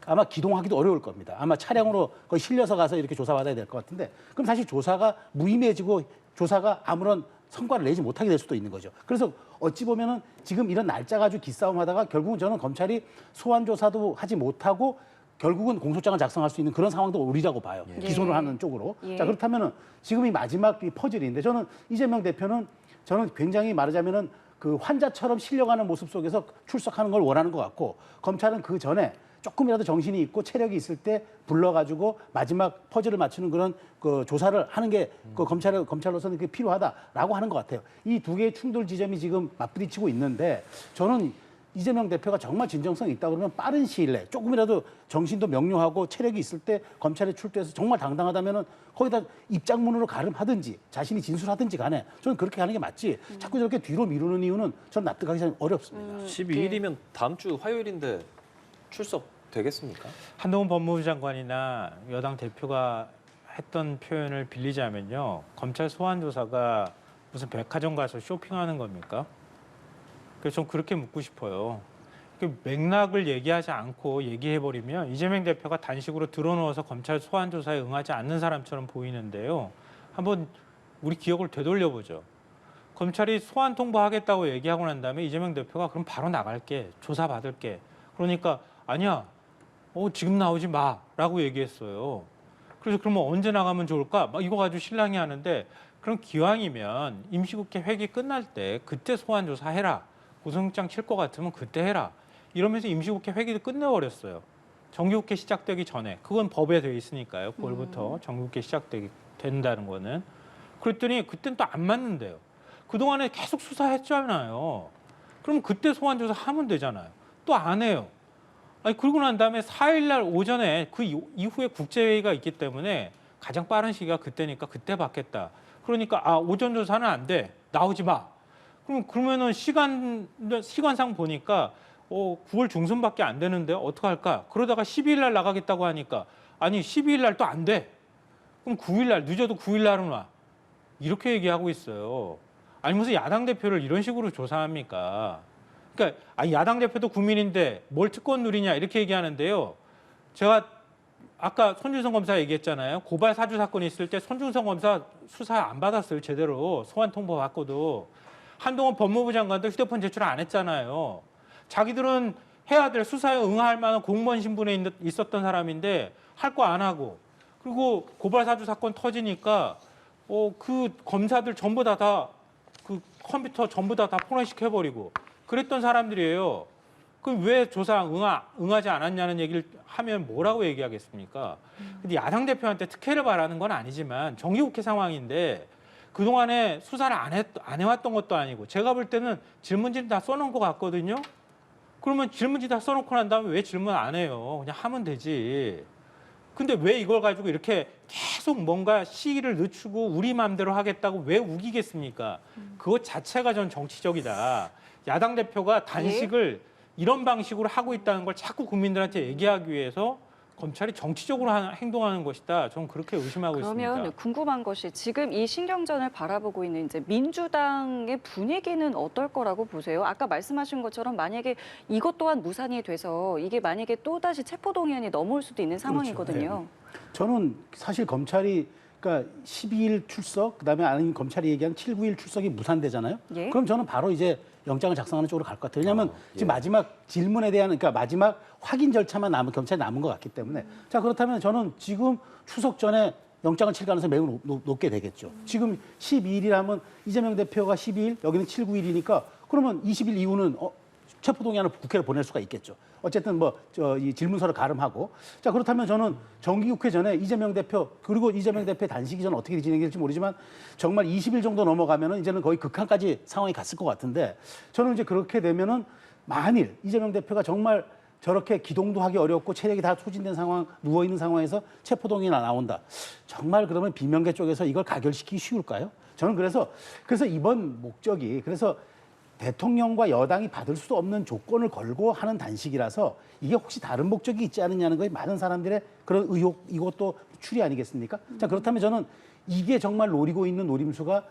아마 기동하기도 어려울 겁니다. 아마 차량으로 거의 실려서 가서 이렇게 조사받아야 될 것 같은데 그럼 사실 조사가 무의미해지고 조사가 아무런 성과를 내지 못하게 될 수도 있는 거죠. 그래서 어찌 보면은 지금 이런 날짜 가지고 기싸움하다가 결국은 저는 검찰이 소환 조사도 하지 못하고 결국은 공소장을 작성할 수 있는 그런 상황도 오리라고 봐요.
예.
기소를 하는 쪽으로.
예.
자 그렇다면은 지금이 마지막 이 퍼즐인데 저는 이재명 대표는 저는 굉장히 말하자면은 그 환자처럼 실려가는 모습 속에서 출석하는 걸 원하는 것 같고 검찰은 그 전에 조금이라도 정신이 있고 체력이 있을 때 불러가지고 마지막 퍼즐을 맞추는 그런 그 조사를 하는 게 그 검찰로서는 그게 필요하다라고 하는 것 같아요. 이 두 개의 충돌 지점이 지금 맞부딪히고 있는데 저는 이재명 대표가 정말 진정성이 있다 그러면 빠른 시일 내에 조금이라도 정신도 명료하고 체력이 있을 때 검찰에 출두해서 정말 당당하다면은 거기다 입장문으로 가름하든지 자신이 진술하든지 간에 저는 그렇게 하는 게 맞지. 자꾸 저렇게 뒤로 미루는 이유는 저는 납득하기 참 어렵습니다.
12일이면 다음 주 화요일인데 출석 되겠습니까?
한동훈 법무부 장관이나 여당 대표가 했던 표현을 빌리자면요. 검찰 소환 조사가 무슨 백화점 가서 쇼핑하는 겁니까? 그래서 좀 그렇게 묻고 싶어요. 그 맥락을 얘기하지 않고 얘기해버리면 이재명 대표가 단식으로 들어누워서 검찰 소환 조사에 응하지 않는 사람처럼 보이는데요. 한번 우리 기억을 되돌려보죠. 검찰이 소환 통보하겠다고 얘기하고 난 다음에 이재명 대표가 그럼 바로 나갈게, 조사 받을게. 그러니까 아니야, 지금 나오지 마라고 얘기했어요. 그래서 그러면 언제 나가면 좋을까? 막 이거 가지고 신랑이 하는데 그럼 기왕이면 임시국회 회기 끝날 때 그때 소환 조사해라. 구속영장 칠 것 같으면 그때 해라. 이러면서 임시국회 회기를 끝내버렸어요. 정기국회 시작되기 전에. 그건 법에 돼 있으니까요. 9월부터 정기국회 시작되기 된다는 거는. 그랬더니 그때는 또 안 맞는데요. 그동안에 계속 수사했잖아요. 그럼 그때 소환 조사 하면 되잖아요. 또 안 해요. 아니 그러고 난 다음에 4일 날 오전에 그 이후에 국제회의가 있기 때문에 가장 빠른 시기가 그때니까 그때 받겠다. 그러니까 오전 조사는 안 돼. 나오지 마. 그러면은 시간상 보니까 9월 중순밖에 안 되는데 어떡할까? 그러다가 12일 날 나가겠다고 하니까 아니 12일 날 또 안 돼. 그럼 9일 날 늦어도 9일 날은 와. 이렇게 얘기하고 있어요. 아니 무슨 야당 대표를 이런 식으로 조사합니까? 그러니까 야당 대표도 국민인데 뭘 특권 누리냐 이렇게 얘기하는데요. 제가 아까 손준성 검사 얘기했잖아요. 고발 사주 사건이 있을 때 손준성 검사 수사 안 받았어요. 제대로 소환 통보 받고도. 한동안 법무부 장관도 휴대폰 제출 안 했잖아요. 자기들은 해야 될 수사에 응할 만한 공무원 신분에 있었던 사람인데 할 거 안 하고, 그리고 고발 사주 사건 터지니까 그 검사들 전부 다 그 컴퓨터 전부 다 포렌식해버리고 그랬던 사람들이에요. 그럼 왜 조사 응하지 않았냐는 얘기를 하면 뭐라고 얘기하겠습니까? 근데 야당 대표한테 특혜를 바라는 건 아니지만 정기국회 상황인데 그동안에 수사를 안 해왔던 것도 아니고 제가 볼 때는 질문지를 다 써놓은 것 같거든요. 그러면 질문지 다 써놓고 난 다음에 왜 질문 안 해요? 그냥 하면 되지. 근데 왜 이걸 가지고 이렇게 계속 뭔가 시기를 늦추고 우리 마음대로 하겠다고 왜 우기겠습니까? 그것 자체가 전 정치적이다. 야당 대표가 단식을 이런 방식으로 하고 있다는 걸 자꾸 국민들한테 얘기하기 위해서 검찰이 정치적으로 행동하는 것이다. 저는 그렇게 의심하고 있습니다.
그러면 궁금한 것이 지금 이 신경전을 바라보고 있는 이제 민주당의 분위기는 어떨 거라고 보세요? 아까 말씀하신 것처럼 만약에 이것 또한 무산이 돼서 이게 만약에 또다시 체포동의안이 넘어올 수도 있는 상황이거든요.
그렇죠. 네. 저는 사실 검찰이 그러니까 12일 출석, 그다음에 아닌 검찰이 얘기한 7, 9일 출석이 무산되잖아요.
예.
그럼 저는 바로 이제 영장을 작성하는 쪽으로 갈 것 같아요. 왜냐하면 지금 마지막 질문에 대한 그러니까 마지막 확인 절차만 검찰이 남은 것 같기 때문에 자 그렇다면 저는 지금 추석 전에 영장을 칠 가능성이 매우 높게 되겠죠. 지금 12일이라면 이재명 대표가 12일, 여기는 7, 9일이니까 그러면 20일 이후는 체포동의안을 국회로 보낼 수가 있겠죠. 어쨌든 이 질문서를 가름하고 자 그렇다면 저는 정기국회 전에 이재명 대표 그리고 이재명 대표의 단식이 저는 어떻게 진행될지 모르지만 정말 20일 정도 넘어가면은 이제는 거의 극한까지 상황이 갔을 것 같은데 저는 이제 그렇게 되면은 만일 이재명 대표가 정말 저렇게 기동도 하기 어렵고 체력이 다 소진된 상황 누워 있는 상황에서 체포동의안이 나온다. 정말 그러면 비명계 쪽에서 이걸 가결시키기 쉬울까요? 저는 그래서 이번 목적이 그래서 대통령과 여당이 받을 수 없는 조건을 걸고 하는 단식이라서 이게 혹시 다른 목적이 있지 않느냐는 것이 많은 사람들의 그런 의혹, 이것도 추리 아니겠습니까? 자, 그렇다면 저는 이게 정말 노리고 있는 노림수가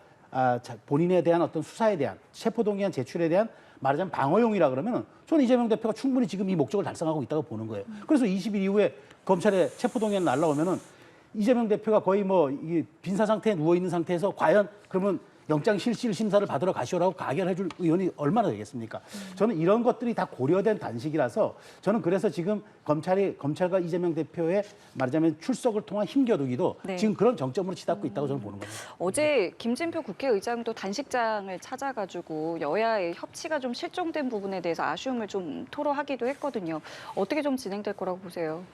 본인에 대한 어떤 수사에 대한 체포동의안 제출에 대한 말하자면 방어용이라 그러면은 저는 이재명 대표가 충분히 지금 이 목적을 달성하고 있다고 보는 거예요. 그래서 20일 이후에 검찰의 체포동의안 날라오면은 이재명 대표가 거의 이게 빈사 상태에 누워 있는 상태에서 과연 그러면 영장 실질 심사를 받으러 가시오라고 가결해줄 의원이 얼마나 되겠습니까? 저는 이런 것들이 다 고려된 단식이라서 저는 그래서 지금 검찰과 이재명 대표의 말하자면 출석을 통한 힘겨루기도 지금 그런 정점으로 치닫고 있다고 저는 보는 겁니다.
어제 김진표 국회의장도 단식장을 찾아가지고 여야의 협치가 좀 실종된 부분에 대해서 아쉬움을 좀 토로하기도 했거든요. 어떻게 좀 진행될 거라고 보세요?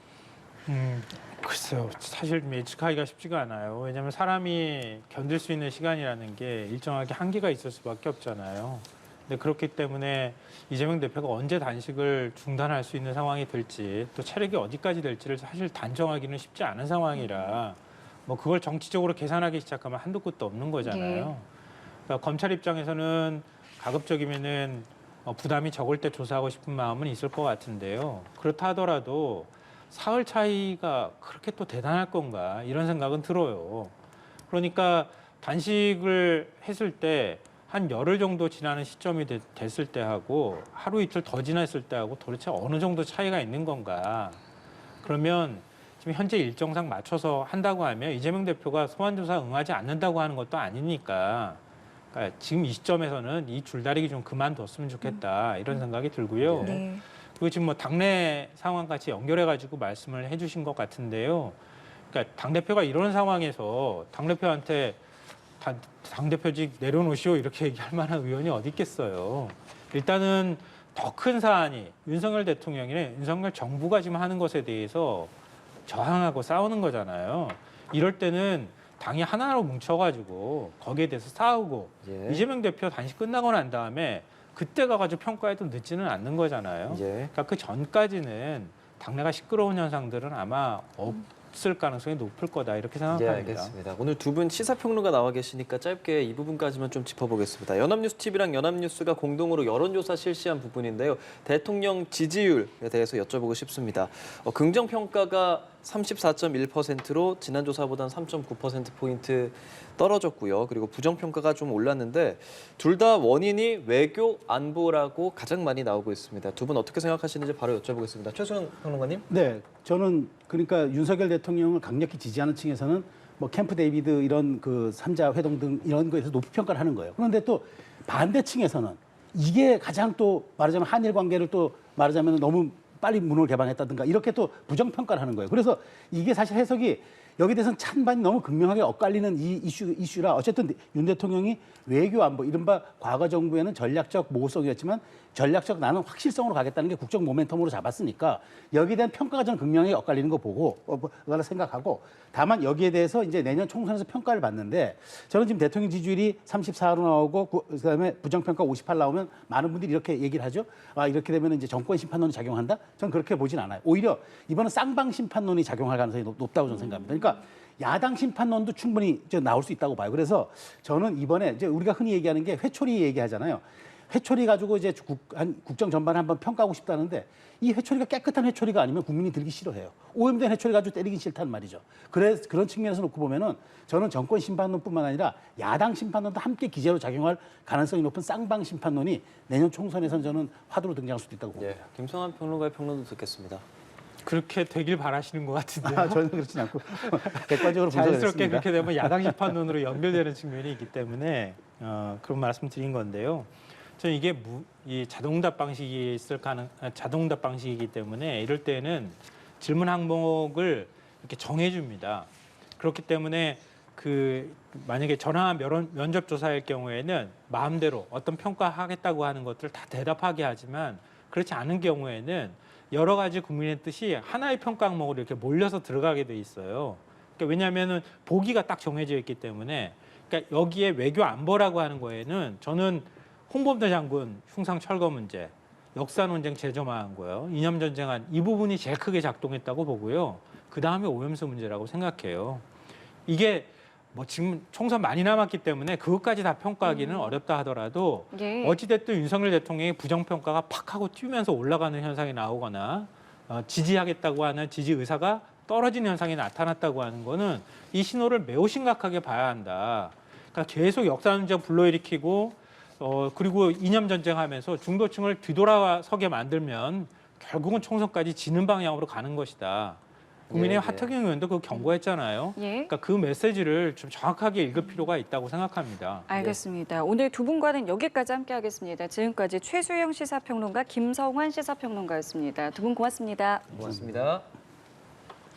글쎄요. 사실 예측하기가 쉽지가 않아요. 왜냐하면 사람이 견딜 수 있는 시간이라는 게 일정하게 한계가 있을 수밖에 없잖아요. 근데 그렇기 때문에 이재명 대표가 언제 단식을 중단할 수 있는 상황이 될지 또 체력이 어디까지 될지를 사실 단정하기는 쉽지 않은 상황이라 그걸 정치적으로 계산하기 시작하면 한도 끝도 없는 거잖아요. 그러니까 검찰 입장에서는 가급적이면은 부담이 적을 때 조사하고 싶은 마음은 있을 것 같은데요. 그렇다 하더라도 사흘 차이가 그렇게 또 대단할 건가 이런 생각은 들어요. 그러니까 단식을 했을 때 한 열흘 정도 지나는 시점이 됐을 때 하고 하루 이틀 더 지났을 때 하고 도대체 어느 정도 차이가 있는 건가. 그러면 지금 현재 일정상 맞춰서 한다고 하면 이재명 대표가 소환조사 응하지 않는다고 하는 것도 아니니까 그러니까 지금 이 시점에서는 이 줄다리기 좀 그만뒀으면 좋겠다 이런 생각이 들고요.
네.
그리고 지금 당내 상황 같이 연결해가지고 말씀을 해주신 것 같은데요. 그러니까 당대표가 이런 상황에서 당대표한테 당대표직 내려놓으시오 이렇게 얘기할 만한 의원이 어디 있겠어요. 일단은 더 큰 사안이 윤석열 대통령이나 윤석열 정부가 지금 하는 것에 대해서 저항하고 싸우는 거잖아요. 이럴 때는 당이 하나로 뭉쳐가지고 거기에 대해서 싸우고 이재명 대표 단식 끝나고 난 다음에 그때 가가지고 평가해도 늦지는 않는 거잖아요. 그러니까 그 전까지는 당내가 시끄러운 현상들은 아마 없을 가능성이 높을 거다 이렇게
예,
생각합니다.
알겠습니다. 오늘 두 분 시사평론가 나와 계시니까 짧게 이 부분까지만 좀 짚어보겠습니다. 연합뉴스 TV랑 연합뉴스가 공동으로 여론조사 실시한 부분인데요. 대통령 지지율에 대해서 여쭤보고 싶습니다. 긍정평가가 34.1%로 지난 조사보다는 3.9%포인트 떨어졌고요. 그리고 부정평가가 좀 올랐는데 둘 다 원인이 외교 안보라고 가장 많이 나오고 있습니다. 두 분 어떻게 생각하시는지 바로 여쭤보겠습니다. 최수영 평론가님.
네, 저는 그러니까 윤석열 대통령을 강력히 지지하는 층에서는 뭐 캠프 데이비드 이런 그 3자 회동 등 이런 거에서 높이 평가를 하는 거예요. 그런데 또 반대층에서는 이게 가장 또 말하자면 한일 관계를 또 말하자면 너무 빨리 문을 개방했다든가 이렇게 또 부정평가를 하는 거예요. 그래서 이게 사실 해석이 여기에 대해서는 찬반이 너무 극명하게 엇갈리는 이 이슈라 어쨌든 윤 대통령이 외교 안보 이른바 과거 정부에는 전략적 모호성이었지만 전략적 나는 확실성으로 가겠다는 게 국정 모멘텀으로 잡았으니까 여기에 대한 평가가 저는 극명하게 엇갈리는 거 보고 그거를 생각하고 다만 여기에 대해서 이제 내년 총선에서 평가를 받는데 저는 지금 대통령 지지율이 34로 나오고 그다음에 부정평가 58 나오면 많은 분들이 이렇게 얘기를 하죠. 아 이렇게 되면 이제 정권 심판론이 작용한다? 저는 그렇게 보진 않아요. 오히려 이번은 쌍방 심판론이 작용할 가능성이 높다고 저는 생각합니다. 그러니까 야당 심판론도 충분히 이제 나올 수 있다고 봐요. 그래서 저는 이번에 이제 우리가 흔히 얘기하는 게 회초리 얘기하잖아요. 회초리 가지고 이제 국정 전반을 한번 평가하고 싶다는데 이 회초리가 깨끗한 회초리가 아니면 국민이 들기 싫어해요. 오염된 회초리 가지고 때리긴 싫단 말이죠. 그런 측면에서 놓고 보면은 저는 정권 심판론뿐만 아니라 야당 심판론도 함께 기재로 작용할 가능성이 높은 쌍방 심판론이 내년 총선에서는 저는 화두로 등장할 수도 있다고 봅니다.
예, 김성환 평론가의 평론도 듣겠습니다.
그렇게 되길 바라시는 것 같은데요.
저는 그렇진 않고 객관적으로
자연스럽게
분석했습니다.
그렇게 되면 야당 심판론으로 연결되는 측면이 있기 때문에 그런 말씀드린 건데요. 저는 이게 이 자동답 방식이 자동답 방식이기 때문에 이럴 때는 질문 항목을 이렇게 정해줍니다. 그렇기 때문에 만약에 전화 면접 조사일 경우에는 마음대로 어떤 평가하겠다고 하는 것들을 다 대답하게 하지만 그렇지 않은 경우에는 여러 가지 국민의 뜻이 하나의 평가 항목으로 이렇게 몰려서 들어가게 돼 있어요. 그러니까 왜냐하면은 보기가 딱 정해져 있기 때문에 그러니까 여기에 외교 안보라고 하는 거에는 저는 홍범도 장군 흉상 철거 문제, 역사 논쟁 재점화한 거요, 이념 전쟁한 이 부분이 제일 크게 작동했다고 보고요. 그 다음에 오염수 문제라고 생각해요. 이게 뭐 지금 총선 많이 남았기 때문에 그것까지 다 평가하기는 어렵다 하더라도
예.
어찌됐든 윤석열 대통령의 부정평가가 팍 하고 튀면서 올라가는 현상이 나오거나 지지하겠다고 하는 지지 의사가 떨어지는 현상이 나타났다고 하는 거는 이 신호를 매우 심각하게 봐야 한다. 그러니까 계속 역사 논쟁 불러일으키고 그리고 이념 전쟁하면서 중도층을 뒤돌아서게 만들면 결국은 총선까지 지는 방향으로 가는 것이다. 국민의 하태경 의원도 그 경고했잖아요.
예.
그러니까 그 메시지를 좀 정확하게 읽을 필요가 있다고 생각합니다.
알겠습니다. 오늘 두 분과는 여기까지 함께하겠습니다. 지금까지 최수영 시사평론가, 김성환 시사평론가였습니다. 두 분 고맙습니다.
고맙습니다.